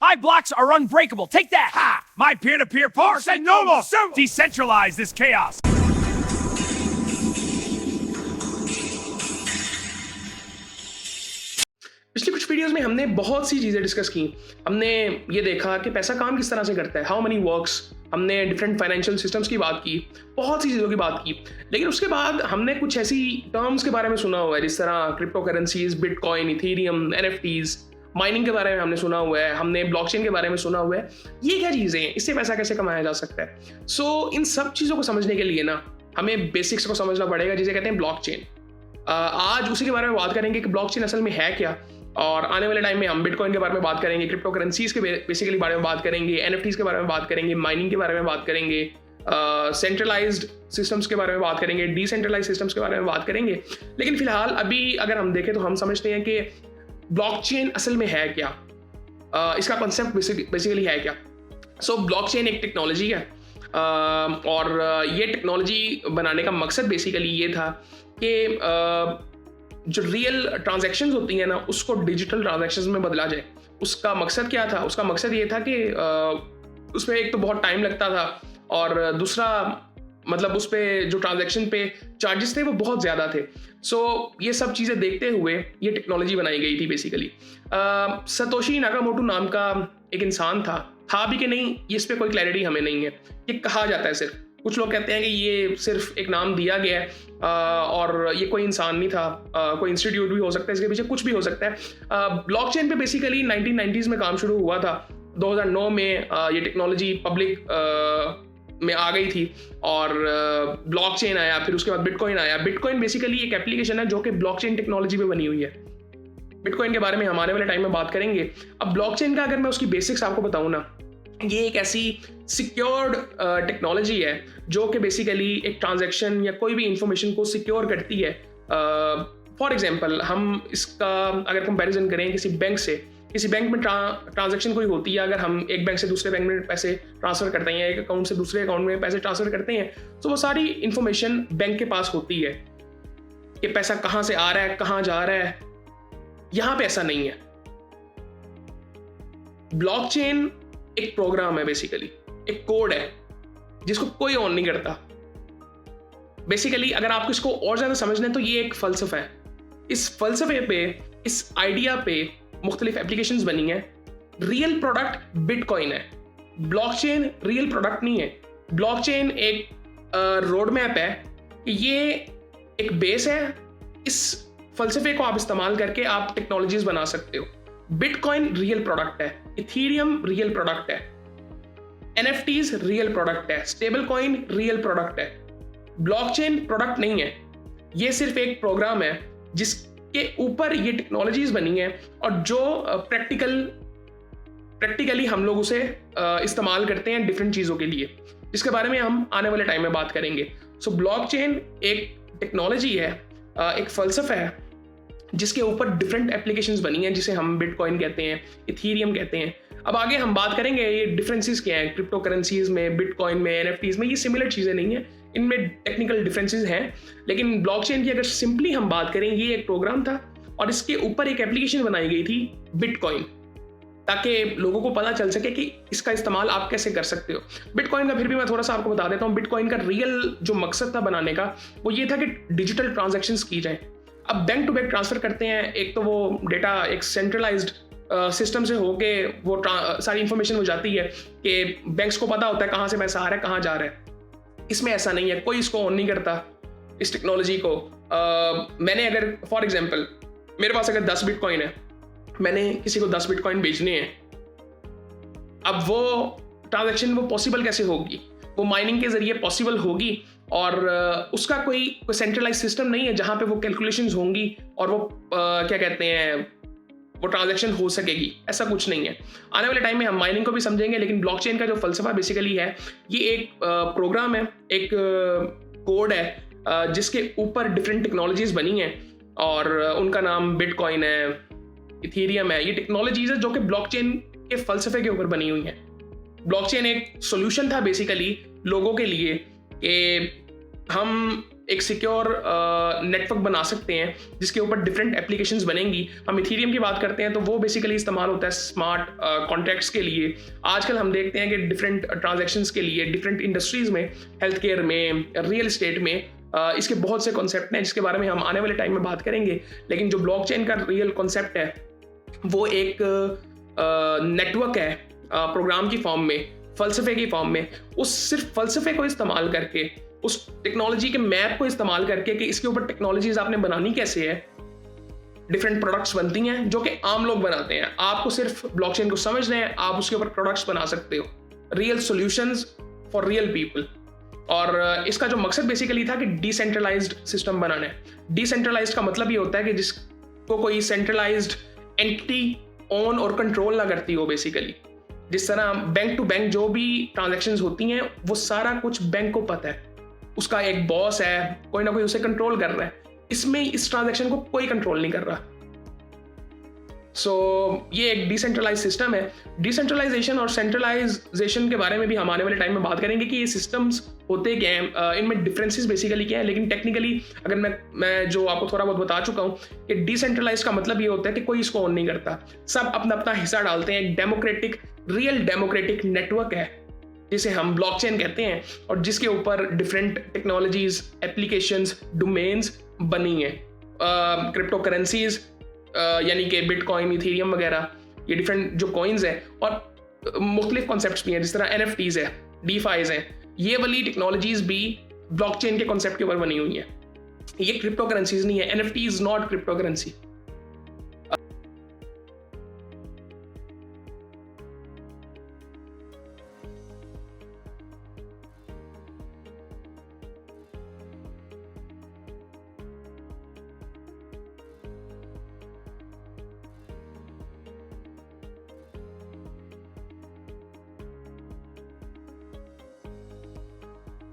My blocks are unbreakable. Take that. Ha! My peer-to-peer park said no more. Decentralize this chaos. पिछली कुछ videos में हमने बहुत सी चीज़ें डिस्कस की। हमने ये देखा कि पैसा काम किस तरह से करता है, हाउ मनी वर्क्स। हमने डिफरेंट फाइनेंशियल सिस्टम्स की बात की, बहुत सी चीज़ों की बात की। लेकिन उसके बाद हमने कुछ ऐसी टर्म्स के बारे में सुना हुआ है, जिस तरह crypto currencies, bitcoin, Ethereum, NFTs, mining के बारे में हमने सुना हुआ है, हमने ब्लॉकचेन के बारे में सुना हुआ है। ये क्या चीज़ें हैं, इससे पैसा कैसे कमाया जा सकता है? सो इन सब चीज़ों को समझने के लिए ना हमें बेसिक्स को समझना पड़ेगा, जिसे कहते हैं ब्लॉकचेन। आज उसी के बारे में बात करेंगे कि ब्लॉकचेन असल में है क्या, और आने वाले टाइम में हम बिटकॉइन के बारे में बात करेंगे, क्रिप्टो करेंसीज के बेसिकली बारे में बात करेंगे, एनएफटीज के बारे में बात करेंगे, माइनिंग के बारे में बात करेंगे, सेंट्रलाइज्ड सिस्टम्स के बारे में बात करेंगे, डिसेंट्रलाइज्ड सिस्टम्स के बारे में बात करेंगे। लेकिन फिलहाल अभी अगर हम देखें तो हम समझते हैं कि ब्लॉकचेन असल में है क्या, इसका कॉन्सेप्ट बेसिकली है क्या। सो ब्लॉकचेन एक टेक्नोलॉजी है, और ये टेक्नोलॉजी बनाने का मकसद बेसिकली ये था कि जो रियल ट्रांजैक्शंस होती हैं ना, उसको डिजिटल ट्रांजैक्शंस में बदला जाए। उसका मकसद क्या था? उसका मकसद ये था कि उसमें एक तो बहुत टाइम लगता था, और दूसरा मतलब उस पर जो ट्रांजैक्शन पे चार्जेस थे वो बहुत ज़्यादा थे। सो ये सब चीज़ें देखते हुए ये टेक्नोलॉजी बनाई गई थी बेसिकली। सतोशी नाकामोटो नाम का एक इंसान था भी कि नहीं, इस पर कोई क्लैरिटी हमें नहीं है। ये कहा जाता है सिर्फ, कुछ लोग कहते हैं कि ये सिर्फ एक नाम दिया गया है, और ये कोई इंसान नहीं था, कोई इंस्टीट्यूट भी हो सकता है, इसके पीछे कुछ भी हो सकता है। ब्लॉकचेन पे बेसिकली 1990s में काम शुरू हुआ था। 2009 में ये टेक्नोलॉजी पब्लिक में आ गई थी, और ब्लॉकचेन आया, फिर उसके बाद बिटकॉइन आया। बिटकॉइन बेसिकली एक एप्लीकेशन है जो कि ब्लॉकचेन टेक्नोलॉजी पे बनी हुई है। बिटकॉइन के बारे में हम आने वाले टाइम में बात करेंगे। अब ब्लॉकचेन का अगर मैं उसकी बेसिक्स आपको बताऊं ना, ये एक ऐसी सिक्योर्ड टेक्नोलॉजी है जो कि बेसिकली एक ट्रांजैक्शन या कोई भी इंफॉर्मेशन को सिक्योर करती है। फॉर एग्जांपल हम इसका अगर कंपैरिजन करें किसी बैंक से, किसी बैंक में ट्रांजैक्शन कोई होती है, अगर हम एक बैंक से दूसरे बैंक में पैसे ट्रांसफ़र करते हैं, एक अकाउंट से दूसरे अकाउंट में पैसे ट्रांसफ़र करते हैं, तो वो सारी इंफॉर्मेशन बैंक के पास होती है कि पैसा कहाँ से आ रहा है, कहाँ जा रहा है। यहाँ पे ऐसा नहीं है। ब्लॉकचेन एक प्रोग्राम है, बेसिकली एक कोड है जिसको कोई ऑन नहीं करता। बेसिकली अगर आपको इसको और ज्यादा समझना है तो ये एक फलसफा है। इस फलसफे पे, इस आइडिया पे मुख्तलिफ एप्लीकेशंस बनी हैं। रियल प्रोडक्ट बिटकॉइन है, ब्लॉकचेन रियल प्रोडक्ट नहीं है। ब्लॉकचेन एक रोड मैप है कि ये एक बेस है, इस फलसफे को आप इस्तेमाल करके आप टेक्नोलॉजीज बना सकते हो। बिटकॉइन रियल प्रोडक्ट है, इथेरियम रियल प्रोडक्ट है, एनएफटीज रियल प्रोडक्ट है, स्टेबल कॉइन रियल प्रोडक्ट है। ब्लॉकचेन प्रोडक्ट नहीं है, ये सिर्फ एक प्रोग्राम है जिसके ऊपर ये टेक्नोलॉजीज बनी है, और जो प्रैक्टिकली हम लोग उसे इस्तेमाल करते हैं डिफरेंट चीज़ों के लिए, जिसके बारे में हम आने वाले टाइम में बात करेंगे। सो ब्लॉकचेन एक टेक्नोलॉजी है, एक फलसफा है जिसके ऊपर डिफरेंट एप्लीकेशंस बनी हैं, जिसे हम बिटकॉइन कहते हैं, इथेरियम कहते हैं। अब आगे हम बात करेंगे ये डिफरेंसेस क्या हैं क्रिप्टो करेंसीज में, बिटकॉइन में, एनएफटीज में। ये सिमिलर चीज़ें नहीं है, इनमें टेक्निकल डिफरेंसेस हैं। लेकिन ब्लॉकचेन की अगर सिंपली हम बात करें, ये एक प्रोग्राम था और इसके ऊपर एक एप्लीकेशन बनाई गई थी बिटकॉइन, ताकि लोगों को पता चल सके कि इसका इस्तेमाल आप कैसे कर सकते हो। बिटकॉइन का फिर भी मैं थोड़ा सा आपको बता देता हूँ। बिटकॉइन का रियल जो मकसद था बनाने का, वो ये था कि डिजिटल ट्रांजैक्शंस की जाए। अब बैंक टू बैंक ट्रांसफर करते हैं, एक तो वो डेटा एक सेंट्रलाइज्ड सिस्टम से होके वो सारी इंफॉर्मेशन हो जाती है कि बैंक्स को पता होता है कहाँ से पैसा आ रहा है, कहाँ जा रहा है। इसमें ऐसा नहीं है, कोई इसको ऑन नहीं करता इस टेक्नोलॉजी को। मैंने अगर फॉर एग्जांपल मेरे पास अगर 10 बिटकॉइन है, मैंने किसी को 10 बिटकॉइन बेचने हैं, अब वो ट्रांजैक्शन वो पॉसिबल कैसे होगी? वो माइनिंग के जरिए पॉसिबल होगी, और उसका कोई सेंट्रलाइज सिस्टम नहीं है जहाँ पे वो कैलकुलेशंस होंगी और वो क्या कहते हैं, वो ट्रांजैक्शन हो सकेगी। ऐसा कुछ नहीं है। आने वाले टाइम में हम माइनिंग को भी समझेंगे, लेकिन ब्लॉकचेन का जो फलसफा बेसिकली है, ये एक प्रोग्राम है, एक कोड है जिसके ऊपर डिफरेंट टेक्नोलॉजीज बनी हैं, और उनका नाम बिटकॉइन है, इथेरियम है। ये टेक्नोलॉजीज है जो कि ब्लॉकचेन के फलसफे के ऊपर बनी हुई हैं। ब्लॉकचेन एक सॉल्यूशन था बेसिकली लोगों के लिए कि हम एक सिक्योर नेटवर्क बना सकते हैं जिसके ऊपर डिफरेंट एप्लीकेशंस बनेंगी। हम इथीरियम की बात करते हैं तो वो बेसिकली इस्तेमाल होता है स्मार्ट कॉन्ट्रैक्ट्स के लिए। आजकल हम देखते हैं कि डिफरेंट ट्रांजैक्शंस के लिए डिफरेंट इंडस्ट्रीज में, हेल्थ केयर में, रियल एस्टेट में इसके बहुत से कॉन्सेप्ट हैं जिसके बारे में हम आने वाले टाइम में बात करेंगे। लेकिन जो ब्लॉकचेन का रियल कॉन्सेप्ट है वो एक नेटवर्क है प्रोग्राम की फॉर्म में, फलसफे की फॉर्म में। उस सिर्फ फलसफे को इस्तेमाल करके, उस टेक्नोलॉजी के मैप को इस्तेमाल करके कि इसके ऊपर टेक्नोलॉजीज आपने बनानी कैसे है, डिफरेंट प्रोडक्ट्स बनती हैं जो कि आम लोग बनाते हैं। आपको सिर्फ ब्लॉकचेन को समझना है, आप उसके ऊपर प्रोडक्ट्स बना सकते हो, real solutions for real people. और इसका जो मकसद बेसिकली था कि डिसेंट्रलाइज्ड सिस्टम बनाना है। डिसेंट्रलाइज्ड का मतलब ये होता है कि जिसको कोई सेंट्रलाइज्ड एंटिटी ऑन और कंट्रोल ना करती हो। बेसिकली जिस तरह बैंक टू बैंक जो भी ट्रांजैक्शंस होती हैं वो सारा कुछ बैंक को पता है, उसका एक बॉस है, कोई ना कोई उसे कंट्रोल कर रहा है। इसमें इस ट्रांजैक्शन को कोई कंट्रोल नहीं कर रहा। ये एक डिसेंट्रलाइज सिस्टम है। डिसेंट्रलाइजेशन और सेंट्रलाइजेशन के बारे में भी हम आने वाले टाइम में बात करेंगे कि ये सिस्टम्स होते क्या हैं, इनमें डिफरेंसेस बेसिकली क्या है। लेकिन टेक्निकली अगर मैं जो आपको थोड़ा बहुत बता चुका हूँ कि डिसेंट्रलाइज का मतलब ये होता है कि कोई इसको ऑन नहीं करता, सब अपना अपना हिस्सा डालते हैं। एक डेमोक्रेटिक, रियल डेमोक्रेटिक नेटवर्क है जिसे हम ब्लॉकचेन कहते हैं और जिसके ऊपर डिफरेंट टेक्नोलॉजीज, एप्लीकेशंस, डोमेन्स बनी हैं। क्रिप्टो करेंसीज यानी कि बिटकॉइन, इथेरियम वगैरह, ये डिफरेंट जो कॉइन्स हैं और मुख्तलिफ कॉन्सेप्ट्स भी हैं जिस तरह NFTs है, डीफाइज हैं। ये वाली टेक्नोलॉजीज भी ब्लॉकचेन के कॉन्सेप्ट के ऊपर बनी हुई हैं। ये क्रिप्टो करेंसीज नहीं है। NFT is not crypto currency.